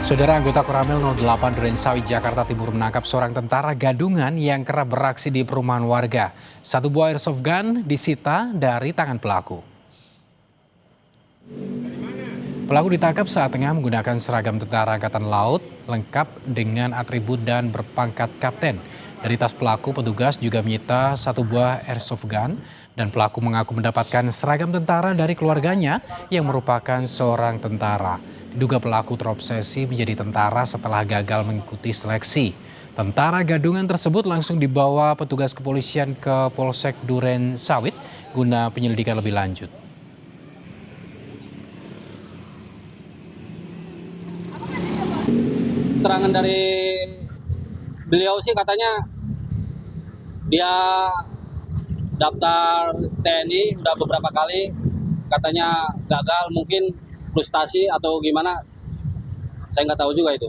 Saudara anggota Koramil 08 Durensawit Jakarta Timur menangkap seorang tentara gadungan yang kerap beraksi di perumahan warga. Satu buah airsoft gun disita dari tangan pelaku. Pelaku ditangkap saat tengah menggunakan seragam tentara angkatan laut lengkap dengan atribut dan berpangkat kapten. Dari tas pelaku, petugas juga menyita satu buah airsoft gun dan pelaku mengaku mendapatkan seragam tentara dari keluarganya yang merupakan seorang tentara. Diduga pelaku terobsesi menjadi tentara setelah gagal mengikuti seleksi. Tentara gadungan tersebut langsung dibawa petugas kepolisian ke Polsek Durensawit guna penyelidikan lebih lanjut. Keterangan dari beliau sih katanya dia daftar TNI udah beberapa kali, katanya gagal, mungkin frustasi atau gimana, saya nggak tahu juga itu.